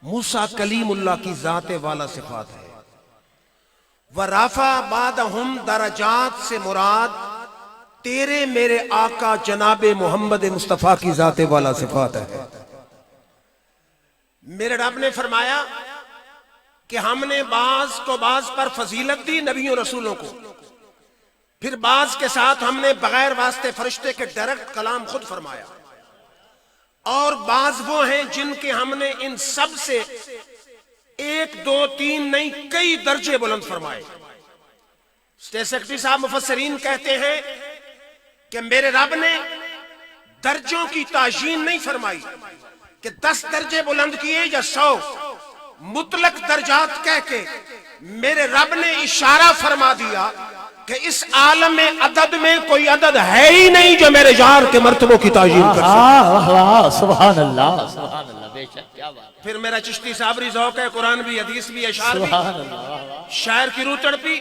موسیٰ کلیم اللہ کی ذات والا صفات ہے۔ وَرَفَعَ بَعْدَهُمْ درجات سے مراد تیرے میرے آقا جناب محمد مصطفیٰ کی ذات والا صفات ہے۔ میرے رب نے فرمایا کہ ہم نے بعض کو بعض پر فضیلت دی، نبیوں رسولوں کو، پھر بعض کے ساتھ ہم نے بغیر واسطے فرشتے کے ڈائریکٹ کلام خود فرمایا، اور بعض وہ ہیں جن کے ہم نے ان سب سے ایک دو تین نہیں کئی درجے بلند فرمائے۔ اسٹیٹ سیکرٹری صاحب مفسرین کہتے ہیں کہ میرے رب نے درجوں کی تعیین نہیں فرمائی کہ 10 درجے بلند کیے یا 100، مطلق درجات کہہ کے میرے رب نے اشارہ فرما دیا کہ اس عالم عدد میں کوئی عدد ہے ہی نہیں جو میرے یار کے مرتبوں کی تعیین کر سکے۔ سبحان اللہ، سبحان اللہ، بے شک، کیا بات۔ پھر میرا چشتی صابری ذوق ہے، قرآن بھی، حدیث بھی، اشعار بھی، سبحان اللہ، شاعر کی روح تڑپی،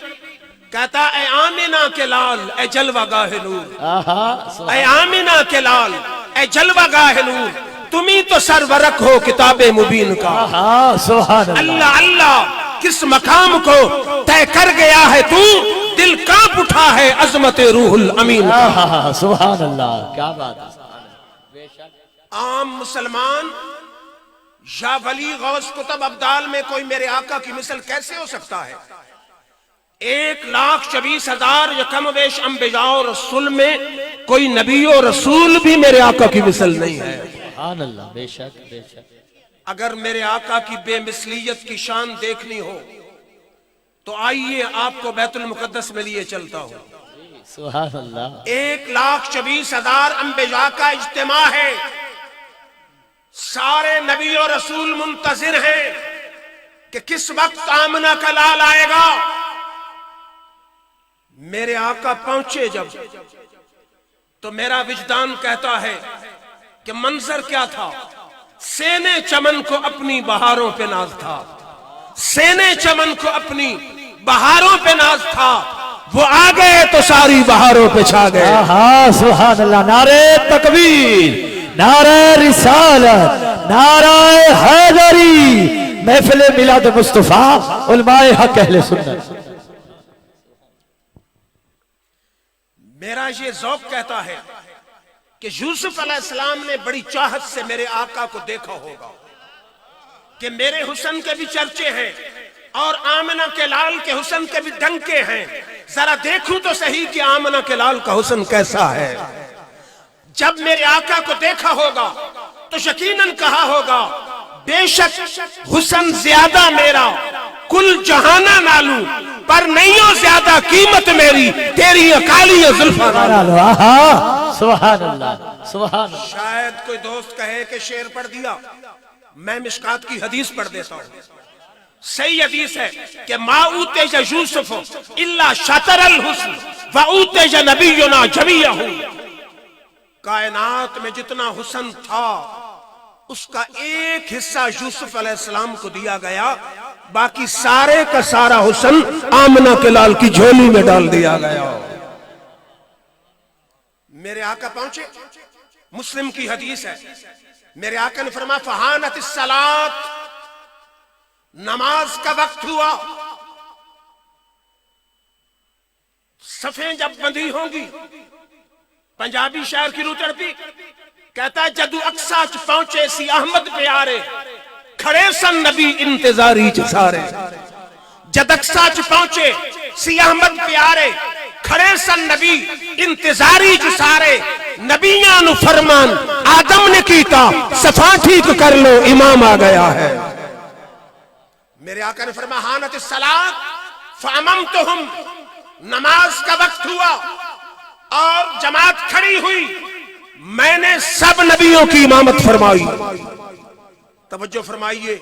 کہتا اے آمینہ کے لال اے جلوہ گاہ نور، اے آمینہ کے لال اے جلوہ گاہ نور، تمہیں تو سرورق ہو کتاب مبین کا۔ سبحان اللہ، اللہ اللہ کس کا کو طے کر گیا ہے تو، دل کانپ اٹھا ہے عظمت روح الامین کا۔ سبحان اللہ، کیا بات ہے۔ عام مسلمان یا ولی غوث کتب ابدال میں کوئی میرے آقا کی مثل کیسے ہو سکتا ہے؟ 1,24,000 یا کم و بیش انبیاء و رسول میں کوئی نبی و رسول بھی میرے آقا کی مثل نہیں ہے۔ سبحان اللہ، بے شک، بے شک۔ اگر میرے آقا کی بے مثلیت کی شان دیکھنی ہو تو آئیے آپ کو بیت المقدس میں لیے چلتا ہوں۔ سبحان اللہ، 1,24,000 انبیاء کا اجتماع ہے، سارے نبی و رسول منتظر ہیں کہ کس وقت آمنہ کا لال آئے گا۔ میرے آقا پہنچے جب تو میرا وجدان کہتا ہے کہ منظر کیا تھا، سینے چمن کو اپنی بہاروں پہ ناز تھا، سینے چمن کو اپنی بہاروں پہ ناز تھا، وہ آ گئے تو ساری بہاروں پہ چھا گئے۔ سبحان اللہ، نعرہ تکبیر، نعرہ رسالت، نعرہ حیدری، محفل میلاد مصطفیٰ، علماء حق اہل سنت۔ میرا یہ ذوق کہتا ہے کہ یوسف علیہ السلام نے بڑی چاہت سے میرے آقا کو دیکھا ہوگا کہ میرے حسن کے بھی چرچے ہیں اور آمنہ کے لال کے حسن کے بھی ڈنکے ہیں، ذرا دیکھوں تو صحیح کہ آمنہ کے لال کا حسن کیسا ہے۔ جب میرے آقا کو دیکھا ہوگا تو یقیناً کہا ہوگا بے شک حسن زیادہ میرا کل جہانہ نالوں، پر نہیں ہو زیادہ قیمت میری تیری اکالی زلفاں نالوں۔ سبحان اللہ، سبحان اللہ۔ شاید کوئی دوست کہے کہ شعر پڑھ دیا، میں مشکات کی حدیث پڑھ دیتا ہوں۔ صحیح حدیث ہے کہ ما اوتیج یوسف الا شطر الحسن و اوتیج نبینا جمیعہ، کائنات میں جتنا حسن تھا اس کا ایک حصہ یوسف علیہ السلام کو دیا گیا، باقی سارے کا سارا حسن آمنہ کے لال کی جھولی میں ڈال دیا گیا۔ میرے آقا پہنچے، مسلم کی حدیث ہے، میرے آقا نے فرمایا فحانت الصلاۃ، نماز کا وقت ہوا، صفیں جب بندھی ہوں گی، پنجابی شاعر کی روح تڑپی، کہتا ہے جدو اقصا چ پہنچے سی احمد پیارے، کھڑے سن نبی انتظاری چ سارے۔ جد اقصا چ پہنچے سی احمد پیارے، کھڑے سن نبی انتظاری چ سارے، نبیاں نو فرمان آدم نے کیتا صفا ٹھیک کر لو امام آ گیا ہے۔ میرے آقا نے فرمایا حانت الصلاۃ فاممتہم، نماز کا وقت ہوا اور جماعت کھڑی ہوئی، میں نے سب نبیوں کی امامت فرمائی۔ توجہ فرمائیے،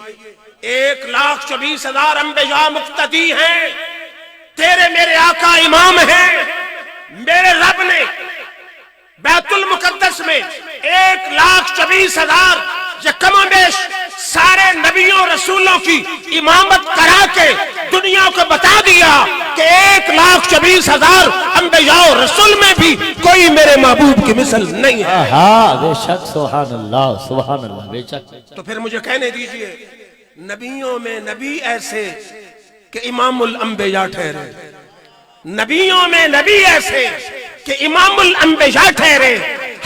1,24,000 انبیاء مقتدی ہیں، تیرے میرے آقا امام ہیں۔ میرے رب نے بیت المقدس میں 1,24,000 یا کم و بیش سارے نبیوں رسولوں کی امامت کرا کے دنیا کو بتا دیا کہ 1,24,000 انبیاء و رسول میں بھی کوئی میرے محبوب کی مثل نہیں ہے۔ بے شک، سبحان اللہ، سبحان اللہ، بے شک۔ تو پھر مجھے کہنے دیجئے نبیوں میں نبی ایسے کہ امام الانبیاء ٹھہرے، نبیوں میں نبی ایسے کہ امام الانبیاء ٹھہرے،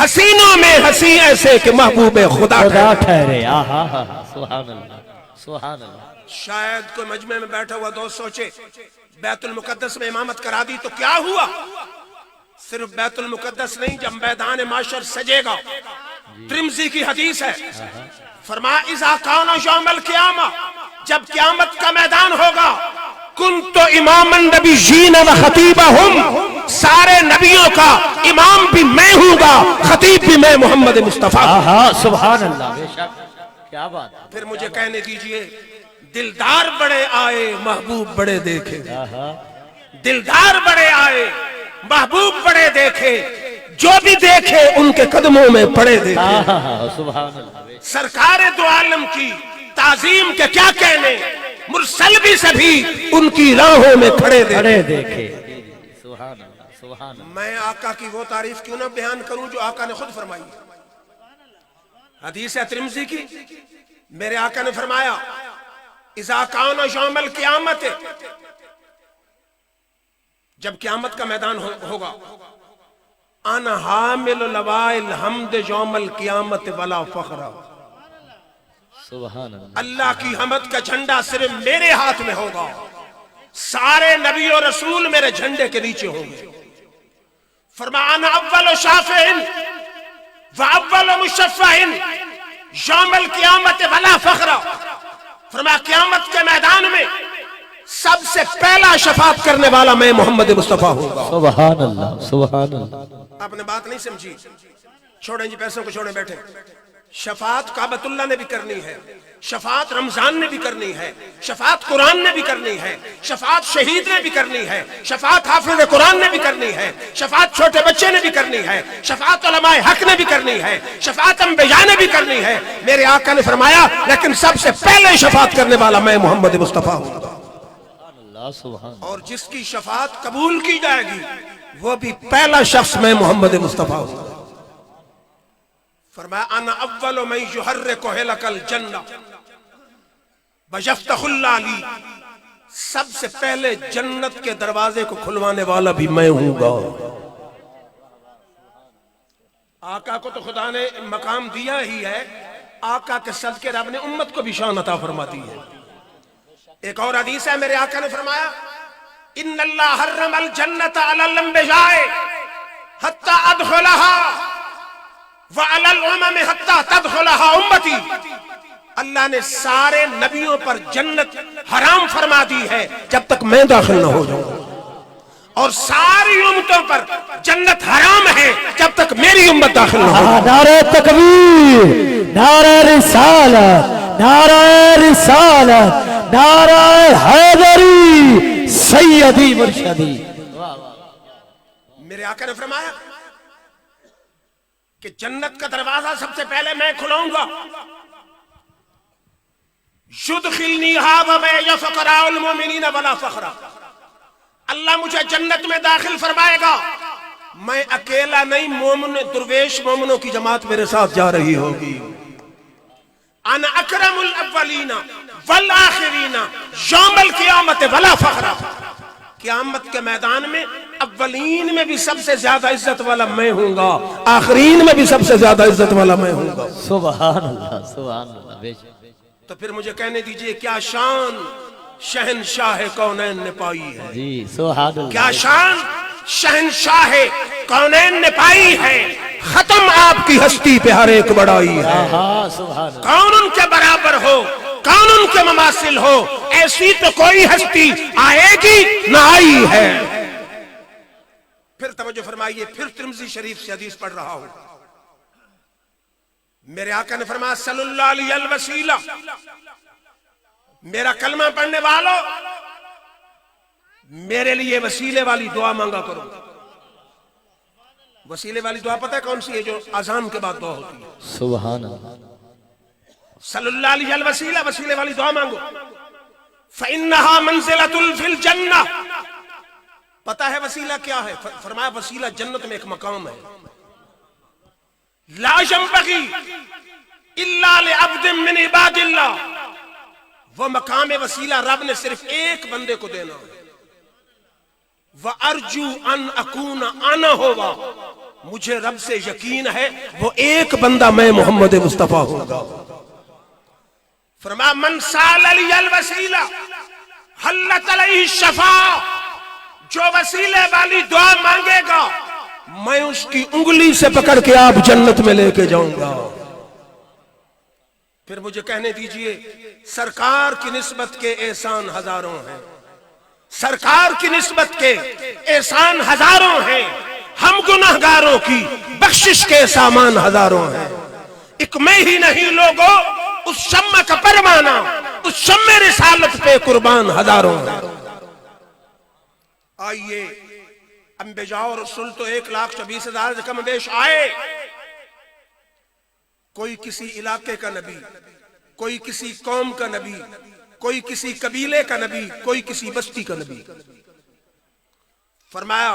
حسینوں میں حسین ایسے کہ محبوب خدا ٹھہرے۔ سبحان اللہ سبحان اللہ۔ شاید کوئی مجمع میں بیٹھا ہوا دوست سوچے بیت المقدس میں امامت کرا دی تو کیا ہوا؟ صرف بیت المقدس نہیں، جب میدان معاشر سجے گا، ترمذی کی حدیث ہے، فرمایا اذا کان یوم القیامہ، جب قیامت کا میدان ہوگا، کنت امام النبیین و خطیبہم، سارے نبیوں کا امام بھی میں ہوں گا، خطیب بھی میں محمد مصطفیٰ۔ سبحان اللہ، بے شک، کیا بات ہے۔ پھر مجھے کہنے دیجئے، دلدار بڑے آئے محبوب بڑے دیکھے، دلدار بڑے آئے محبوب بڑے دیکھے، جو بھی دیکھے ان کے قدموں میں پڑے دیکھے۔ سبحان اللہ۔ سرکار دو عالم کی تعظیم کے کیا کہنے، مرسل بھی سبھی ان کی راہوں میں کھڑے دیکھے۔ سبحان اللہ سبحان اللہ۔ میں آقا کی وہ تعریف کیوں نہ بیان کروں جو آقا نے خود فرمائی ہے۔ حدیث ہے ترمذی کی، میرے آقا نے فرمایا اذا کان یوم القیامت، جب قیامت کا میدان ہوگا، انا حامل لواء الحمد یوم القیامت ولا فخر، سبحان اللہ۔ اللہ کی حمد کا جھنڈا صرف میرے ہاتھ میں ہوگا، سارے نبی اور رسول میرے جھنڈے کے نیچے ہوں گے۔ فرمایا انا اول شافع و اول مشفع یوم القیامت ولا فخر، فرمایا قیامت کے میدان میں سب سے پہلا شفاعت کرنے والا میں محمد مصطفیٰ ہوں گا۔ سبحان اللہ سبحان اللہ۔ آپ نے بات نہیں سمجھی، چھوڑیں جی پیسوں کو چھوڑیں، بیٹھے۔ شفاعت کعبۃ اللہ نے بھی کرنی ہے، شفاعت رمضان نے بھی کرنی ہے، شفاعت قرآن نے بھی کرنی ہے، شفاعت شہید نے بھی کرنی ہے، شفاعت حافظ قرآن نے بھی کرنی ہے، شفاعت چھوٹے بچے نے بھی کرنی ہے، شفاعت علماء حق نے بھی کرنی ہے، شفاعت انبیاء نے بھی کرنی ہے۔ میرے آقا نے فرمایا لیکن سب سے پہلے شفاعت کرنے والا میں محمد مصطفیٰ ہوں گا، اور جس کی شفاعت قبول کی جائے گی وہ بھی پہلا شخص میں محمد مصطفیٰ ہوں گا۔ فرمایا انا اول من یحرک ہلک الجنہ بیفتح اللہ لی، سب سے پہلے جنت کے دروازے کو کھلوانے والا بھی میں ہوں گا۔ آقا کو تو خدا نے مقام دیا ہی ہے، آقا کے صدقے رب نے امت کو بھی شان عطا فرما دی ہے۔ ایک اور حدیث ہے، میرے آقا نے فرمایا ان اللہ حرم الجنت علی الانبیاء حتی ادخلها وعلی الامم حتی تدخلها امتی، اللہ نے سارے نبیوں پر جنت حرام فرما دی ہے جب تک میں داخل نہ ہو جاؤں، اور ساری امتوں پر جنت حرام ہے جب تک میری امت داخل نہ ہو جاؤں۔ نعرہ تکبیر، نعرہ رسالت، نعرہ رسالت، نعرہ حیدری، سیدی مرشدی۔ میرے آقا نے فرمایا کہ جنت کا دروازہ سب سے پہلے میں کھلاؤں گا، یدخلنیہا ومعی فقراء المؤمنین ولا فخر، اللہ مجھے جنت میں داخل فرمائے گا، میں اکیلا نہیں، مومن درویش مومنوں کی جماعت میرے ساتھ جا رہی ہوگی۔ انا اکرم الاولین والآخرین یوم القیامت ولا فخر، قیامت کے میدان میں اولین میں بھی سب سے زیادہ عزت والا میں ہوں گا، آخرین میں بھی سب سے زیادہ عزت والا میں ہوں گا۔ سبحان اللہ سبحان اللہ، بے شک۔ تو پھر مجھے کہنے دیجئے کیا شان شہنشاہ کونین نے پائی ہے، جی سبحان اللہ، کیا شان شہنشاہ کونین نے پائی ہے، ختم آپ کی ہستی پہ ہر ایک بڑائی ہے، سبحان اللہ۔ کون ان کے برابر ہو، کون ان کے مماثل ہو، ایسی تو کوئی ہستی آئے گی نہ آئی ہے۔ پھر توجہ فرمائیے، پھر ترمذی شریف سے حدیث پڑھ رہا ہوں، میرے آقا نے فرمایا صلی اللہ علیہ الوسیلہ، میرا کلمہ پڑھنے والوں میرے لیے وسیلے والی دعا مانگا کرو۔ وسیلے والی دعا پتہ ہے کون سی ہے؟ جو اذان کے بعد دعا ہوتی ہے، سبحان اللہ۔ صلی اللہ علیہ الوسیلہ، وسیلے والی دعا مانگو۔ فَإِنَّهَا مَنزِلَةٌ فِي الْجَنَّةِ، پتہ ہے وسیلہ کیا ہے؟ فرمایا وسیلہ جنت میں ایک مقام ہے، لا ينبغي إلا لعبد من عباد اللہ، وہ مقام وسیلہ رب نے صرف ایک بندے کو دینا ہے. وَأَرْجُو أَنْ أَكُونَ أَنَا ہوا، مجھے رب سے یقین ہے وہ ایک بندہ میں محمد مصطفیٰ ہوں گا. فرمایا من سال علی الوسیلہ حلت علیہ الشفاء، جو وسیلے والی دعا مانگے گا میں اس کی انگلی سے پکڑ کے آپ جنت میں لے کے جاؤں گا. پھر مجھے کہنے دیجئے سرکار کی نسبت کے احسان ہزاروں ہیں، سرکار کی نسبت کے احسان ہزاروں ہیں، ہم گناہگاروں کی بخشش کے سامان ہزاروں ہیں. ایک میں ہی نہیں لوگوں، اس شمع کا پروانہ، اس شمع رسالت پہ قربان ہزاروں ہیں. آئیے انبیاء اور رسول تو 1,24,000 سے کم بیش آئے. کوئی کسی علاقے کا نبی، کوئی کسی قوم کا نبی، کوئی کسی قبیلے کا نبی، کوئی کسی بستی کا نبی. فرمایا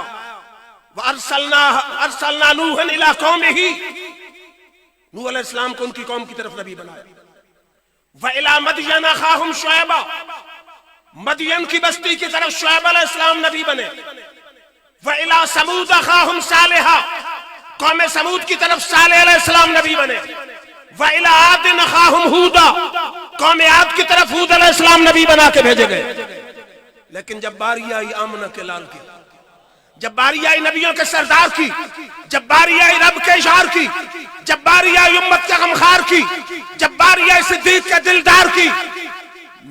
وَأَرْسَلْنَا نُوحًا إِلَىٰ قَوْمِهِ، نوح علیہ السلام کو ان کی قوم کی طرف نبی بنایا. وَإِلَىٰ مَدْيَنَ أَخَاهُمْ شُعَيْبًا، مدین کی بستی کی طرف شعیب علیہ السلام نبی بنے. وَإِلَىٰ ثَمُودَ أَخَاهُمْ صَالِحًا، قوم سمود کی طرف صالح علیہ السلام نبی بنے. وَإِلَىٰ عَادٍ أَخَاهُمْ هُودًا، قوم عاد کی طرف ہود علیہ السلام نبی بنا کے بھیجے گئے. لیکن جب باری آئی آمنہ کے لال کی، جب باری آئی نبیوں کے سردار کی، جب باری آئی رب کے اشعار کی، جب باری آئی امت کے غمخوار کی، جب باری آئی صدیق کے دلدار کی،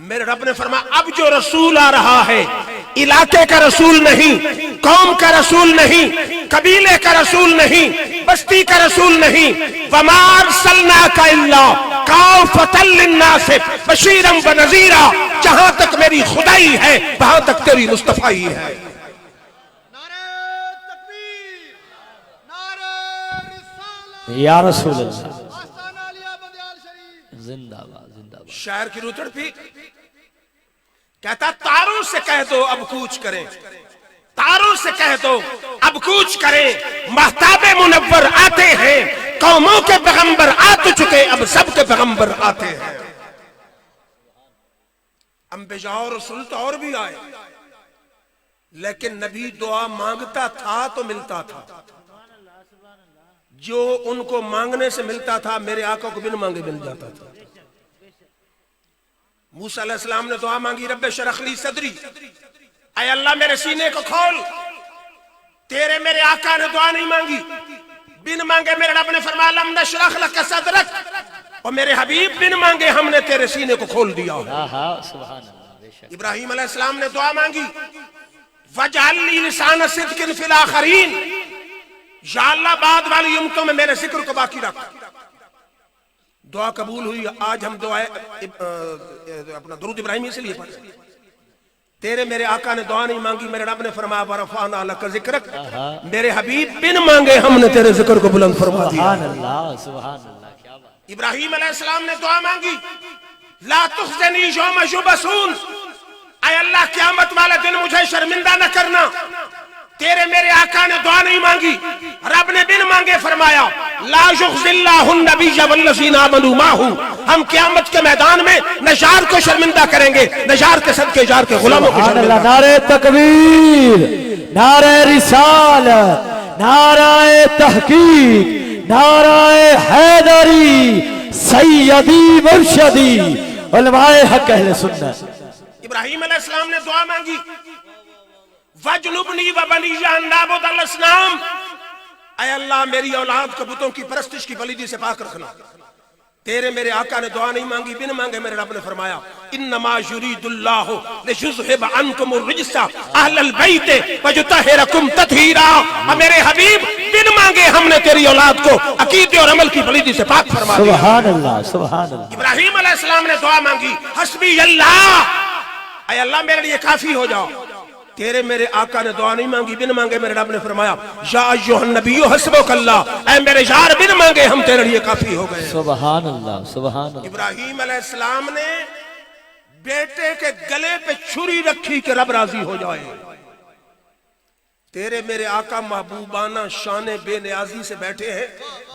میرے رب نے فرمایا اب جو رسول آ رہا ہے علاقے کا رسول نہیں، قوم کا رسول نہیں، قبیلے کا رسول نہیں، بستی کا رسول نہیں. وَمَا أَرْسَلْنَاكَ إِلَّا كَافَةً لِلنَّاسِ بَشِيرًا وَنَذِيرًا، جہاں تک میری خدائی ہے وہاں تک تیری مصطفیٰ ہے. یا رسول اللہ، زندہ باد زندہ باد. شاعر کی روح تڑپی، کہتا تاروں سے کہہ دو اب کوچ کریں، تاروں سے کہہ دو اب کوچ کریں، مہتاب منور آتے ہیں، قوموں کے پیغمبر آ تو چکے، اب سب کے پیغمبر آتے ہیں. انبیاء اور رسول تو اور بھی آئے، لیکن نبی دعا مانگتا تھا تو ملتا تھا. جو ان کو مانگنے سے ملتا تھا میرے آقا کو بن مانگے مل جاتا تھا. موسیٰ علیہ السلام نے دعا مانگی رب اشرح لی صدری، اے اللہ میرے سینے کو کھول. تیرے میرے آقا نے دعا نہیں مانگی، بن مانگے میرے رب نے فرمایا لم نشرح لک صدرک، اور میرے حبیب بن مانگے ہم نے تیرے سینے کو کھول دیا. سبحان اللہ. ابراہیم علیہ السلام نے دعا مانگی وَاجْعَلْ لِي لِسَانَ صِدْقٍ فِي الْآخِرِينَ، یا اللہ بعد والی امتوں میں میرے ذکر کو باقی رکھ. دعا قبول ہوئی. آج ہم دعا اپنا درود ابراہیمی سے لیے پڑھتے ہیں. تیرے میرے آقا نے دعا نہیں مانگی، میرے رب نے فرمایا وَرَفَعْنَا لَكَ ذِكْرَكَ، میرے حبیب بن مانگے ہم نے تیرے ذکر کو بلند فرما دیا. سبحان اللہ سبحان اللہ. کیا بات. ابراہیم علیہ السلام نے دعا مانگی لا تخزنی یوم یبعثون، اے اللہ قیامت والے دن مجھے شرمندہ نہ کرنا. تیرے میرے آقا نے دعا نہیں مانگی، رب نے بن مانگے فرمایا لا یخزی اللہ النبی والذین آمنوا معہ، ہم قیامت کے میدان میں نجار کو شرمندہ کریں گے، نجار کے صدقے جار کے غلاموں کو شرمندہ. نعرہ تکبیر، نعرہ رسالت، نعرہ تحقیق، نعرہ حیدری، سیدی مرشدی، علماء حق اہل سنت. ابراہیم علیہ السلام نے دعا مانگی وَجْنُبْنِي وَبَنِيَّ أَن نَعْبُدَ الْأَصْنَامَ، اے اللہ میری اولاد کو بتوں کی پرستش کی پلیدی سے پاک رکھنا. تیرے میرے آقا نے دعا نہیں مانگی، بن مانگے میرے رب نے فرمایا انما یرید اللہ لیذھب عنکم الرجس اہل البیت ویطہرکم تطہیرا. میرے حبیب بن مانگے ہم نے تیری اولاد کو عقیدے اور عمل کی پلیدی سے پاک فرما دیا. سبحان اللہ سبحان اللہ. ابراہیم علیہ السلام نے دعا مانگی حسبی اللہ، اے اللہ میرے لیے کافی ہو جاؤ. تیرے میرے آقا نے دعا نہیں مانگی، بن مانگے میرے رب نے فرمایا یا ایھا النبی حسبک اللہ، اے میرے یار بن مانگے ہم تیرے لیے کافی ہو گئے. سبحان اللہ سبحان اللہ. ابراہیم علیہ السلام نے بیٹے کے گلے پہ چھری رکھی کہ رب راضی ہو جائے. تیرے میرے آقا محبوبانہ شان بے نیازی سے بیٹھے ہیں.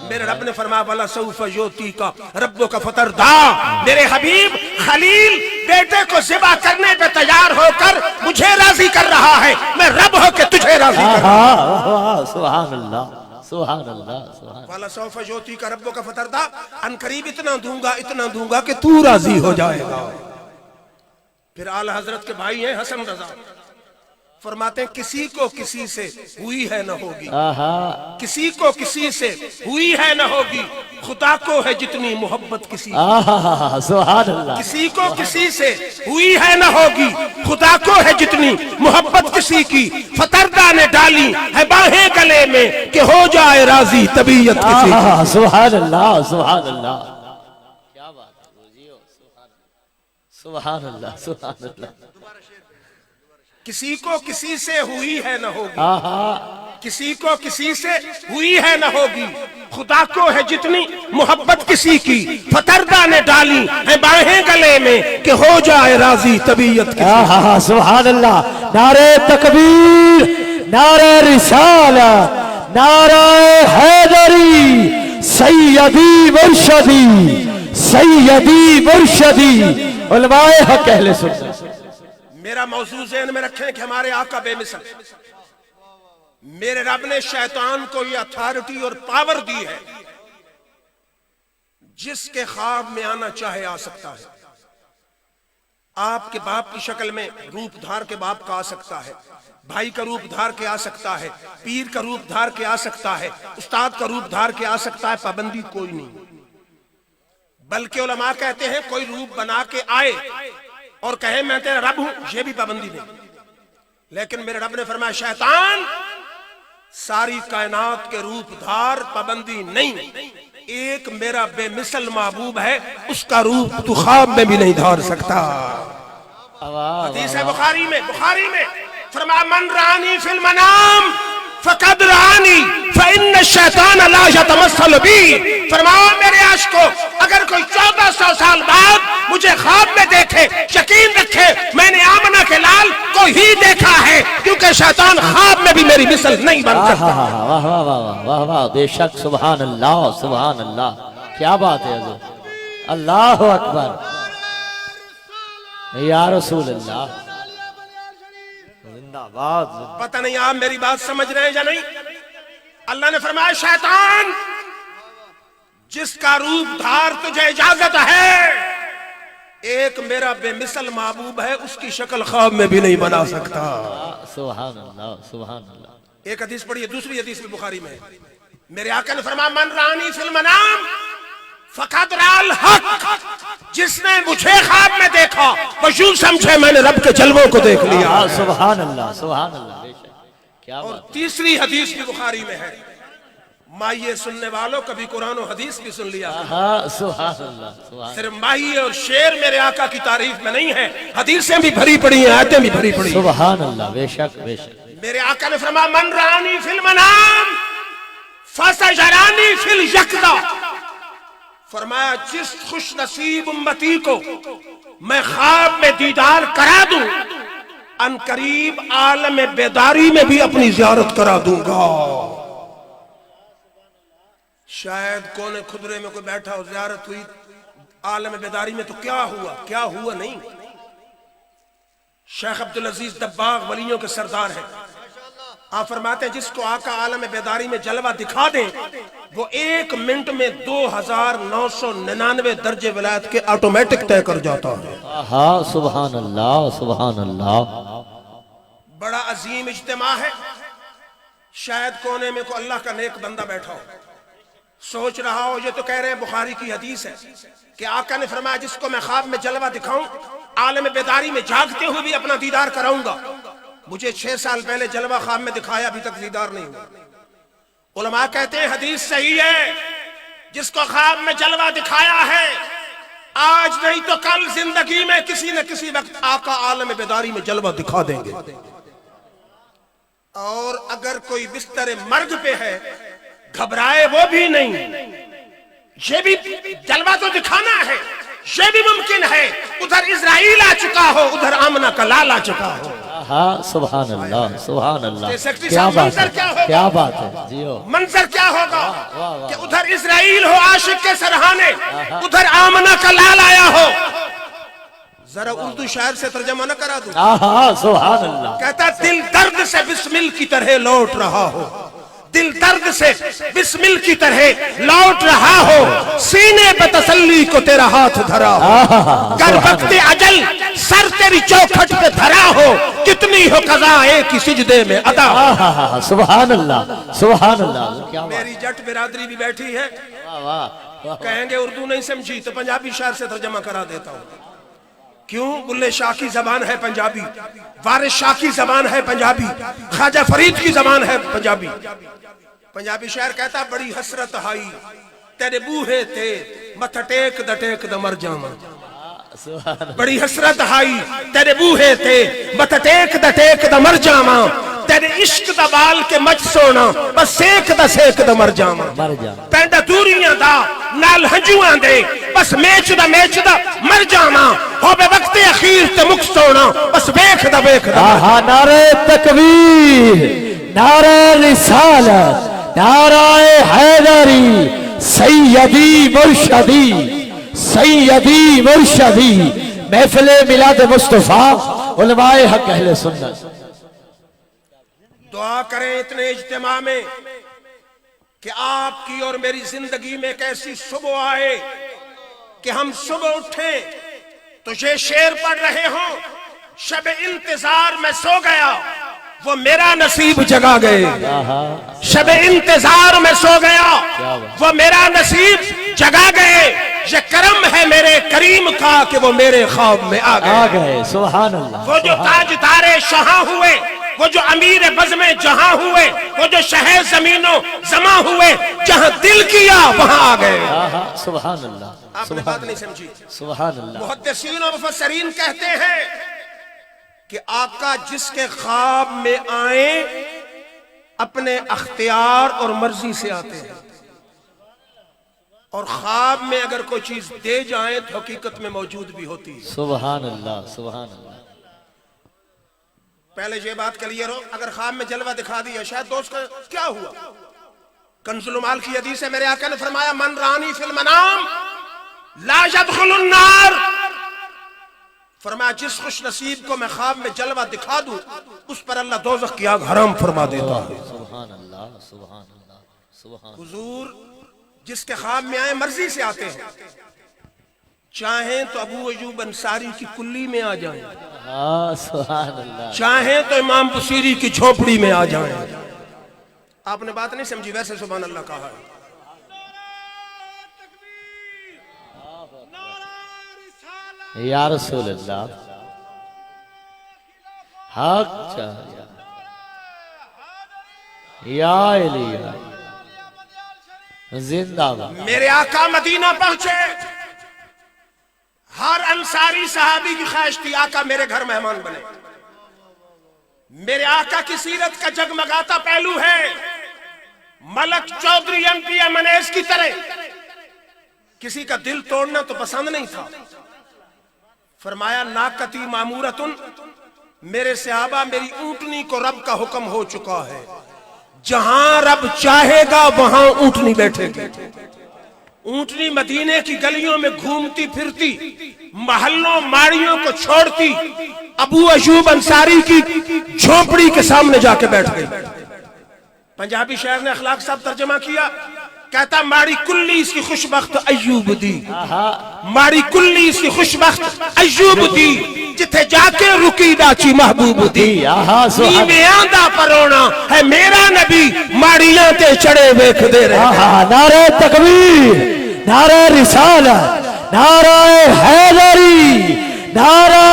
میرے رب نے فرمایا وَلَا سَوْفَ يُعْطِيكَ رَبُّكَ فَتَرْضَىٰ. میرے حبیب خلیل بیٹے کو ذبح کرنے پہ تیار ہو کر مجھے راضی کر رہا ہے. میں رب ہو کے تجھے راضی کر رہا ہوں. سبحان اللہ سبحان اللہ سبحان اللہ. وَلَا سَوْفَ يُعْطِيكَ رَبُّكَ فَتَرْضَىٰ. ان قریب اتنا دوں گا کہ تو راضی ہو جائے گا. پھر اعلی حضرت کے بھائی ہیں حسن رضا فرماتے ہیں کسی کو کسی سے ہوئی ہے نہ ہوگی, کسی کو کسی سے ہوئی ہے نہ ہوگی, خدا کو ہے جتنی محبت کسی کی. سبحان اللہ. کسی کو کسی سے ہوئی ہے نہ ہوگی, خدا کو ہے جتنی محبت کسی کی. فتردہ نے ڈالی ہے باہیں گلے میں کہ ہو جائے راضی طبیعت کسی کی. سبحان اللہ سبحان اللہ. کیا بات ہے, سبحان اللہ سبحان اللہ. کسی کو کسی سے ہوئی ہے نہ ہوگی, کسی کو کسی سے ہوئی ہے نہ ہوگی, خدا کو ہے جتنی محبت کسی کی. فتردہ نے ڈالی ہے باہیں گلے میں کہ ہو جائے راضی طبیعت کسی کی. سبحان اللہ. نعرہ تکبیر, نعرہ رسالت, نعرہ حیدری, سیدی مرشدی, سیدی مرشدی, علماء حق اہل سنت. میرا موضوع ذہن میں رکھیں کہ ہمارے آقا بے مثل. میرے رب نے شیطان کو یہ اتھارٹی اور پاور دی ہے, جس کے خواب میں آنا چاہے آ سکتا ہے. آپ کے باپ کی شکل میں روپ دھار کے باپ کا آ سکتا ہے, بھائی کا روپ دھار کے آ سکتا ہے, پیر کا روپ دھار کے آ سکتا ہے, استاد کا روپ دھار کے آ سکتا ہے. پابندی کوئی نہیں, بلکہ علماء کہتے ہیں کوئی روپ بنا کے آئے اور کہے میں تیرا رب ہوں, یہ بھی پابندی نہیں. لیکن میرے رب نے فرمایا شیطان ساری کائنات کے روپ دھار, پابندی نہیں. ایک میرا بے مثل محبوب ہے, اس کا روپ تو خواب میں بھی نہیں دھار سکتا. حدیث ہے بخاری میں فرمایا من رانی فی المنام فقد رانی فإن الشیطان لا یتمثل بی. فرمایا میرے عاشقو اگر کوئی 1400 سال بعد مجھے خواب میں دیکھے, یقین رکھے میں نے آمنہ کے لال کو ہی دیکھا ہے, کیونکہ شیطان خواب میں بھی میری مثل نہیں بن سکتا. واہ واہ واہ واہ واہ, بے شک. سبحان اللہ سبحان اللہ. کیا بات ہے حضور, اللہ اکبر یا رسول اللہ. زندہ باد. پتہ نہیں آپ میری بات سمجھ رہے ہیں یا نہیں. اللہ نے فرمایا شیطان جس کا روپ دھار تجھے اجازت ہے, ایک میرا بے مثل محبوب ہے, اس کی شکل خواب میں بھی نہیں بنا سکتا. سبحان اللہ سبحان اللہ. ایک حدیث پڑھیے, دوسری حدیث میں بخاری میں ہے, میرے آقا نے فرمایا من رانی فی المنام فقد رأى الحق. جس نے مجھے خواب میں دیکھا وہ یوں سمجھے میں نے رب کے جلووں کو دیکھ لیا. سبحان اللہ سبحان اللہ. بے شک. کیا اور بات. تیسری حدیث بھی بخاری میں ہے, مائیے سننے والوں کبھی قرآن و حدیث بھی سن لیا. سبحان اللہ سبحان. صرف ماہی اور شعر میرے آقا کی تعریف میں نہیں ہے, حدیثیں بھی بھری پڑی ہیں, آیتیں بھی بھری پڑی ہیں. سبحان اللہ. بے شک بے شک. میرے آقا نے فرمایا من رانی فی المنام فسیرانی فی الیقظہ. فرمایا جس خوش نصیب امتی کو میں خواب میں دیدار کرا دوں, ان قریب عالم بیداری میں بھی اپنی زیارت کرا دوں گا. شاید کونے خدرے میں کوئی بیٹھا ہو, زیارت ہوئی عالم بیداری میں تو کیا ہوا نہیں. شیخ عبدالعزیز دباغ ولیوں کے سردار ہیں, آپ فرماتے ہیں جس کو آقا عالم بیداری میں جلوہ دکھا دیں وہ 1 منٹ میں 2999 درجے ولایت کے آٹومیٹک طے کر جاتا ہے. سبحان اللہ سبحان اللہ. بڑا عظیم اجتماع ہے. شاید کونے میں کوئی اللہ کا نیک بندہ بیٹھا ہو, سوچ رہا ہو یہ تو کہہ رہے ہیں بخاری کی حدیث ہے کہ آقا نے فرمایا جس کو میں خواب میں جلوہ دکھاؤں عالم بیداری میں جاگتے ہوئے بھی اپنا دیدار کراؤں گا. مجھے 6 سال پہلے جلوہ خواب میں دکھایا, ابھی تک دیدار نہیں ہوا. علماء کہتے ہیں حدیث صحیح ہے, جس کو خواب میں جلوہ دکھایا ہے آج نہیں تو کل زندگی میں کسی نہ کسی وقت آقا عالم بیداری میں جلوہ دکھا دیں گے. اور اگر کوئی بستر مرگ پہ ہے گھبرائے وہ بھی نہیں, یہ بھی جلوہ تو دکھانا ہے, یہ بھی ممکن ہے ادھر اسرائیل آ چکا ہو ادھر آمنہ کا لال آ چکا ہو. ہاں سبحان اللہ سبحان اللہ، سیکرٹری کیا صاحب بات منظر ہے، کیا ہوگا؟ کیا بات ہے جی ہو، منظر کیا ہوگا واہ واہ، کہ ادھر اسرائیل ہو عاشق کے سرہانے، ادھر آمنہ کا لال آیا ہو. ذرا اردو شاعر سے ترجمہ نہ کرا دوں. ہاں سبحان اللہ، کہتا دل درد سے بسمل کی طرح لوٹ رہا ہو، دل درد سے بسمل کی طرح لوٹ رہا ہو، سینے پہ تسلی کو تیرا ہاتھ دھرا ہو، گر وقت اجل سر تیری چوکھٹ پہ دھرا ہو، کتنی ہو قضا ایک ہی سجدے میں ادا. سبحان اللہ سبحان اللہ، کیا بات، میری جٹ برادری بھی بیٹھی ہے، واہ واہ، کہیں گے اردو نہیں سمجھی تو پنجابی شعر سے ترجمہ کرا دیتا ہوں. کیوں؟ بلے شاہ کی زبان ہے پنجابی، وارث شاہ کی زبان ہے پنجابی، خواجہ فرید کی زبان ہے پنجابی. پنجابی شاعر کہتا بڑی حسرت ہائی تیرے بوہے تے متھا ٹیک دا ٹیک دا مر جاواں. بڑی حسرت ہائی تیرے بوہے تے متھا ٹیک دا ٹیک دا مر جاواں، تیرے عشق دا بال کے مچ سونا بس سیک دا مر جاواں. پینڈا دوریاں دا نال ہنجواں دے بس میچ دا مر جاواں، ہو بے وقت اخیر تے مک سونا بس ویکھ دا نعرہ تکبیر، نعرہ رسالت، نعرہ حیدری، سیدی مرشدی، سیدی مرشدی، محفل میلاد مصطفیٰ، علماء حق اہل سنت. دعا کریں اتنے اجتماع میں کہ آپ کی اور میری زندگی میں ایک ایسی صبح آئے کہ ہم صبح اٹھیں تو یہ شعر پڑھ رہے ہوں، شب انتظار میں سو گیا وہ میرا نصیب جگا گئے. شب انتظار میں سو گیا وہ میرا نصیب جگا گئے، یہ کرم ہے میرے کریم کا کہ وہ میرے خواب میں آ گئے. سبحان اللہ، وہ جو تاجدار شہاں ہوئے، وہ جو امیر بزم جہاں ہوئے، وہ جو شہ زمینوں زماں ہوئے، جہاں دل کیا وہاں آ گئے. سبحان اللہ، آپ نے بات نہیں سمجھی. سبحان اللہ. محدثین و مفسرین کہتے ہیں کہ آقا جس کے خواب میں آئیں اپنے اختیار اور مرضی سے آتے ہیں، اور خواب میں اگر کوئی چیز دے جائیں تو حقیقت میں موجود بھی ہوتی ہے. سبحان اللہ سبحان اللہ. پہلے یہ بات کلیئر ہو، اگر خواب میں جلوہ دکھا دیا شاید دوست کا کیا ہوا. کنز المال کی حدیث ہے، میرے آقا نے فرمایا من رانی فی المنام لا يدخل النار. فرمایا جس خوش نصیب کو میں خواب میں جلوہ دکھا دوں اس پر اللہ دوزخ کی آگ حرام فرما دیتا ہے. سبحان اللہ سبحان اللہ سبحان. حضور جس کے خواب میں آئے مرضی سے آتے ہیں، چاہیں تو ابو ایوب انصاری کی کلی میں آ جائیں، سبحان اللہ، چاہیں تو امام بصیری کی جھوپڑی میں آ جائیں. آپ نے بات نہیں سمجھی، ویسے سبحان اللہ کہا ہے. یا رسول اللہ، حق چاہیا یا علیہ زندہ باد. میرے آقا مدینہ پہنچے، ہر انصاری صحابی کی خواہش تھی آقا میرے گھر مہمان بنے. میرے آقا کی سیرت کا جگمگاتا پہلو ہے ملک چودھری MP منیز کی طرح کسی کا دل توڑنا تو پسند نہیں تھا. فرمایا ناقتی معمورتن، میرے صحابہ میری اونٹنی کو رب کا حکم ہو چکا ہے، جہاں رب چاہے گا وہاں اونٹنی بیٹھے گی. اونٹنی مدینے کی گلیوں میں گھومتی پھرتی، محلوں ماڑیوں کو چھوڑتی، ابو ایوب انصاری کی جھونپڑی کے سامنے جا کے بیٹھ گئی. پنجابی شاعر نے اخلاق صاحب ترجمہ کیا، کہتا ماڑی کلی اس کی خوشبخت ایوب دی، ماڑی کلی اس کی خوشبخت ایوب دی، جتھے جا کے رکی ڈاچی محبوب دی. نیویں آندا پرونا ہے میرا نبی، ماڑیاں تے چڑے ویکھ دے رہے. نعرہ تکبیر، نعرہ رسالت، نعرہ حیدری، نعرہ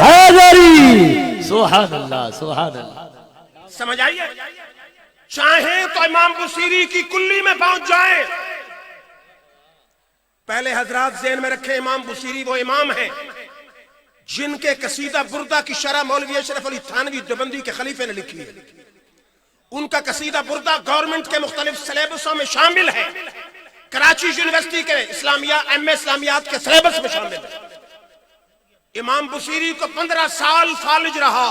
حیدری. سبحان اللہ سبحان اللہ. سمجھ آئیے؟ چاہیں تو امام بصیری کی کلی میں پہنچ جائیں. پہلے حضرات ذہن میں رکھیں، امام بصیری وہ امام ہیں جن کے قصیدہ بردہ کی شرح مولوی اشرف علی تھانوی دیوبندی کے خلیفے نے لکھی ہے. ان کا قصیدہ بردہ گورنمنٹ کے مختلف سلیبسوں میں شامل ہے، کراچی یونیورسٹی کے ایم اے اسلامیات کے سلیبس میں شامل ہے. امام بصیری کو 15 سال فالج رہا،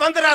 15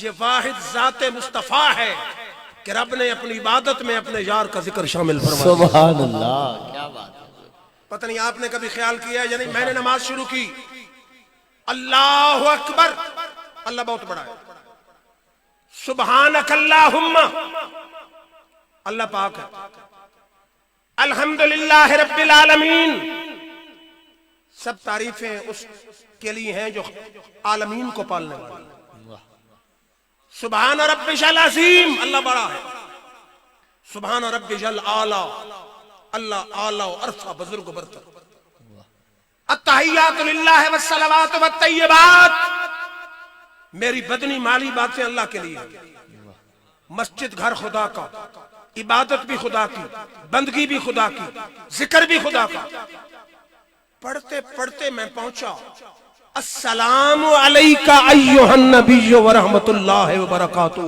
یہ واحد ذات مصطفیٰ ہے کہ رب نے اپنی عبادت میں اپنے یار کا ذکر شامل فرمایا. سبحان اللہ, کیا بات ہے. پتہ نہیں آپ نے کبھی خیال کیا ہے یعنی میں نے نماز شروع کی, اللہ اکبر, اللہ بہت بڑا ہے, سبحانک اللہم, اللہ پاک ہے, الحمدللہ رب العالمین, سب تعریفیں اس کے لیے ہیں جو عالمین کو پالنے والا. سبحان ربی العظیم, اللہ بڑا ہے, سبحان ربی الاعلی, اللہ اعلی و عرفہ بزرگ و برتر. التحیات للہ والصلوات والطیبات, میری بدنی مالی باتیں اللہ کے لیے, مسجد گھر خدا کا, عبادت بھی خدا کی, بندگی بھی خدا کی, ذکر بھی خدا کا. پڑھتے پڑھتے میں پہنچا السلام علیکہ ایھا النبی ورحمۃ اللہ وبرکاتہ.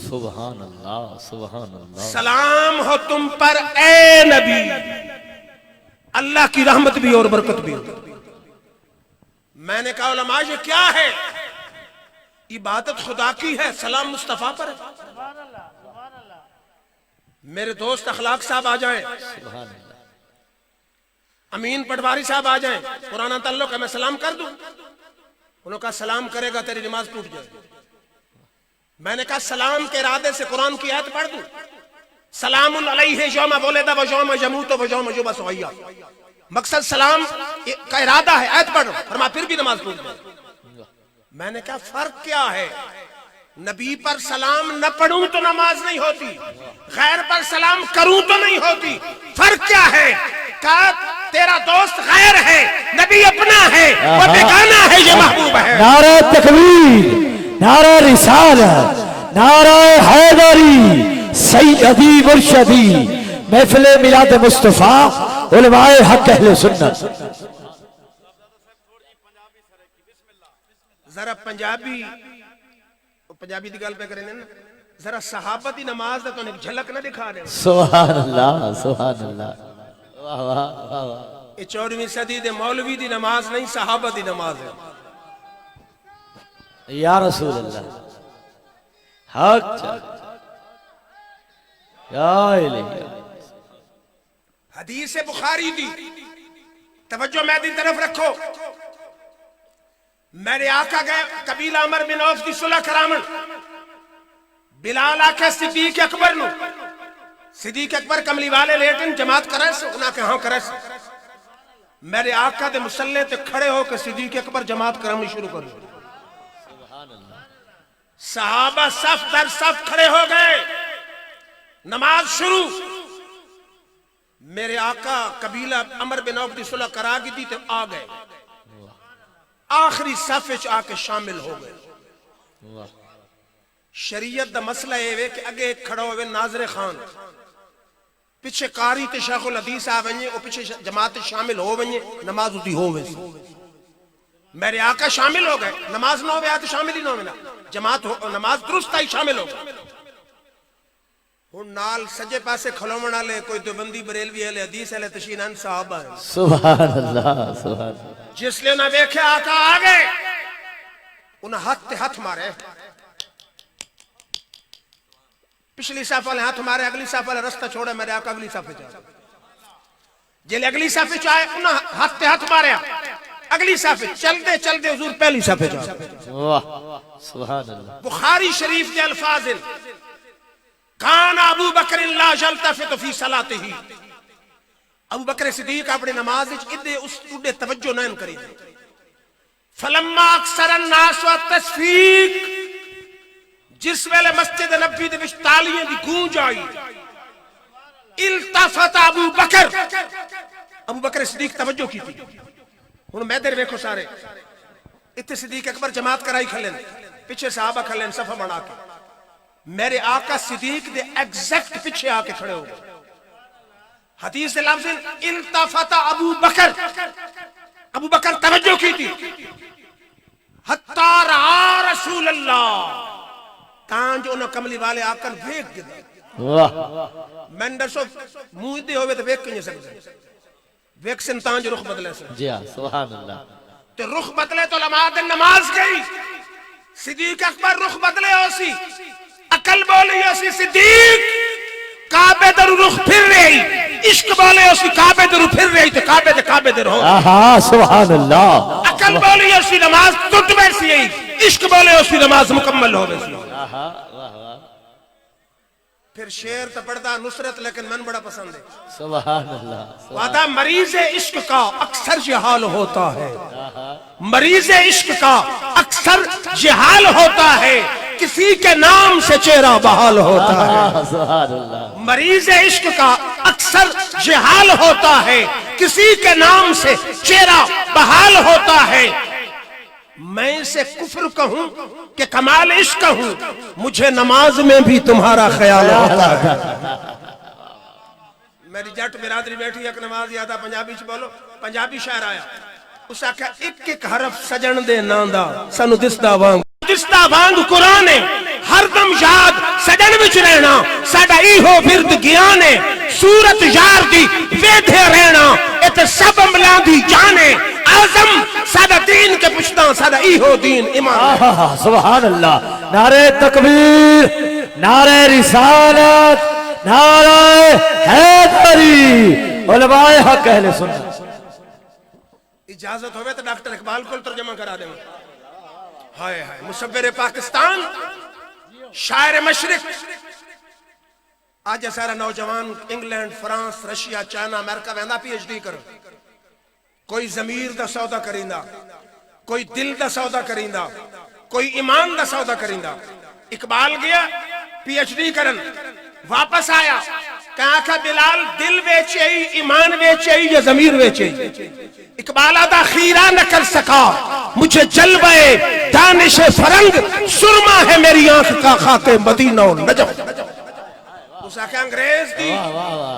سبحان اللہ, سبحان اللہ. سلام ہو تم پر اے نبی, اللہ کی رحمت بھی اور برکت بھی. میں نے کہا علماء یہ کیا ہے؟ عبادت خدا کی ہے, سلام مصطفیٰ پر ہے. میرے دوست اخلاق صاحب آ جائیں, سبحان اللہ. امین پٹواری صاحب آ جائیں, پرانا تعلق ہے, میں سلام کر دوں. انہوں نے کہا سلام کرے گا تیری نماز ٹوٹ جائے گی. میں نے کہا سلام کے ارادے سے قرآن کی آیت پڑھ دوں, سلام علیہ یوم ولد و یوم یموت و یوم یبعث حیٰ. مقصد سلام کا ارادہ ہے, آیت پڑھ, فرما پھر بھی نماز ٹوٹ جائے. میں نے کہا فرق کیا ہے؟ نبی پر سلام نہ پڑھوں تو نماز نہیں ہوتی, غیر پر سلام کروں تو نہیں ہوتی. فرق کیا ہے؟ کہا تیرا دوست غیر ہے, نبی اپنا ہے, وہ بیگانہ ہے, یہ محبوب ہے. نعرہ تکبیر, نعرہ رسالت, نعرہ حیدری, سیدی مرشدی, محفل میلاد مصطفیٰ, علماء حق اہل سنت. ذرا پنجابی دی گل پہ کریں نا, ذرا صحابہ دی نماز دا تو ایک جھلک نہ دکھا رہے. سبحان اللہ, سبحان اللہ. واہ واہ واہ واہ. یہ 14ویں صدی دے مولوی دی نماز نہیں, صحابہ دی نماز ہے. یا رسول اللہ, حق یا الہی. حدیث بخاری دی توجہ میری طرف رکھو. میرے آقا گئے قبیلہ عمر بن عوف دی صلح کرامن, بلال آکے صدیق اکبر نو, صدیق اکبر کملی والے لیٹن جماعت کرے سے, انہاں کہ ہاں کرے سے. میرے آقا دے مسلح تے کھڑے ہو کہ صدیق اکبر جماعت کرنی شروع کر دی. صحابہ صف در صف کھڑے ہو گئے, نماز شروع. میرے آقا قبیلہ عمر بن عوف دی صلح کرا گئی تھی تے آ گئے, آخری صف وچ آ کے شامل ہو گئے. شریعت دا مسئلہ ہے کہ اگے کھڑا ہوئے ناظر خان, پیچھے قاری تے شیخ الحدیث آ ونجے, او پیچھے جماعت شامل ہو ونجے, نماز دی ہو ونجے. میرے آقا شامل ہو گئے, نماز نہ ہوئے آتے شامل ہی نہ ہوئے, جماعت نماز درست آئی شامل ہو گئے. ہن نال سجے پاسے کھلومن والے کوئی دیوبندی بریلوی اہل حدیث اہل تشیعہ صحابہ ہیں. سبحان اللہ, سبحان اللہ. جس لئے انہیں دیکھے آقا آگے, انہیں ہاتھ تے ہاتھ مارے, پچھلی صف والے ہاتھ مارے, اگلی صف والے رستہ چھوڑے, میرے آقا اگلی صف جائے. جلے اگلی صف چاہے انہیں ہاتھ تے ہاتھ مارے, اگلی صف چل دے حضور پہلی صف جائے. واہ, سبحان اللہ. بخاری شریف دے الفاظ, کان ابو بکر لا یلتفت فی صلاتہ, ابو بکر صدیق اپنے نماز ادھے اس اڈے توجہ نہ کری. فلما اکثر الناس والتصفیق, جس ویلے مسجد نبوی دے وچ تالیاں دی گونج آئی, التفت ابو بکر, ابو بکر صدیق توجہ کی تھی. ہن میں دیر ویکھو سارے, اتنے صدیق اکبر جماعت کرائی کھلیں, پیچھے صحابہ کھلیں صفحہ بنا کے. میرے آقا صدیق دے ایگزیکٹ پیچھے آ کے کھڑے ہو گئے. حدیث سے لفظ التفت ابو بکر, ابو بکر توجہ کی تھی. حتی رعا رسول اللہ, تاں جو انہوں کملی والے آکر ویک گئے. میں درسو منہ دے ہوئے تو ویک کنی سکتے, ویک سن تاں جو رخ بدلے سے. جی ہاں, سبحان اللہ. تو رخ بدلے تو علماء دن نماز گئی. صدیق اکبر رخ بدلے اسی عقل بولی اسی صدیق کعبے در رخ پھر رہی عشق بولے اسی کعبے در پھر رہی تے کعبے در ہو سبحان اللہ عقل بولی اسی نماز ٹوٹ بیسی عشق بولے اسی نماز مکمل ہو بیسی پھر شعر تو پڑھتا نصرت لیکن من بڑا پسند ہے سبحان اللہ وعدہ مریض عشق کا اکثر یہ حال ہوتا ہے مریض عشق کا اکثر یہ حال ہوتا ہے کسی کے نام سے چہرہ بحال ہوتا ہے سبحان اللہ مریض عشق کا اکثر یہ حال ہوتا ہے کسی کے نام سے چہرہ بحال ہوتا ہے میں اسے کفر کہوں کہ کمال عشق کہوں مجھے نماز میں بھی تمہارا خیال ہوتا ہے میری جٹ برادری بیٹھی ایک نماز یادہ پنجابی چ بولو پنجابی شاعر آیا اس آکھا ایک حرف سجن دے ناندا سانو دسدا وانگ قرآن ہے ہر دم یاد سجن وچ رہنا ساڈا ایہو ورد گیان ہے صورت یار دی ویدھے رہنا اے تے سب عملاں دی جان ہے اعظم سادہ دین کے پشتاں سادہ ایہو دین ایمان سبحان اللہ نعرہ تکبیر نعرہ رسالت نعرہ حیدری علماء حق اہل سنت اجازت ہوئے تو ڈاکٹر اقبال کو ترجمہ کرا دیں ہائے ہائے مصور پاکستان شاعر مشرق آج سارا نوجوان انگلینڈ فرانس رشیا چائنا امریکہ وہندا پی ایچ ڈی کرو کوئی ضمیر دا سودا کریندا کوئی دل دا سودا کریندا کوئی ایمان دا سودا کریندا اقبال گیا پی ایچ ڈی کرن واپس آیا کہا کہ بلال دل بیچے ایمان بیچے یا ضمیر بیچے اقبال آدھا خیرہ نہ کر سکا مجھے جلوے دانش فرنگ سرما ہے میری آنکھ کا خاک مدینہ و نجف اسا کہ انگریز دی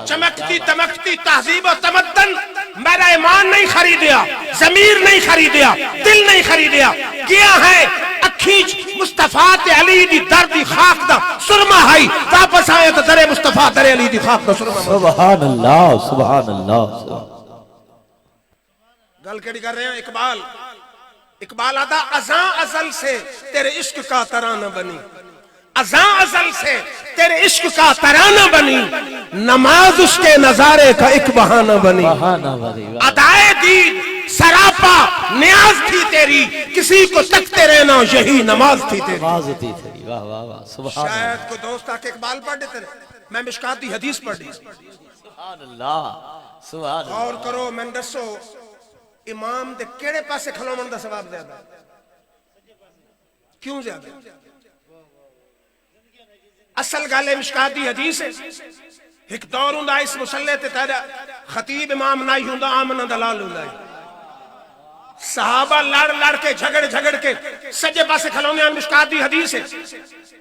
چمکتی تمکتی تہذیب و تمدن میرا ایمان نہیں خریدیا ضمیر نہیں خریدیا دل نہیں خریدیا کیا ہے اکھیچ مصطفیٰ علی دی دردی خاک دا سرما ہے واپس آئے تو در مصطفیٰ در علی دی خاک دا سرما سبحان اللہ سبحان اللہ گل کیڑی کر رہے ہیں اقبال آدھا ازاں ازل سے تیرے عشق کا ترانہ بنی ازاں ازل سے تیرے عشق کا ترانہ بنی نماز اس کے نظارے کا ایک بہانہ بنی ادائے دین سراپا نیاز تھی تیری کسی کو تکتے رہنا یہی نماز تھی تیری شاید کو دوست آکے اقبال پڑھ دیتے رہے میں مشکات دی حدیث پڑھ دی سبحان اللہ غور کرو میں دسو امام دے کیڑے پاسے کھلومن دا ثواب زیادہ کیوں زیادہ اصل گالے مشکات دی حدیث ہے ایک دور ہوں دا اس مسلح تے تیرا خطیب امام نائی ہوں دا آمنہ دلال ہوں دا صحابہ لڑ کے جھگڑ کے سجے پاسے کھلونے آن مشکات دی حدیث ہے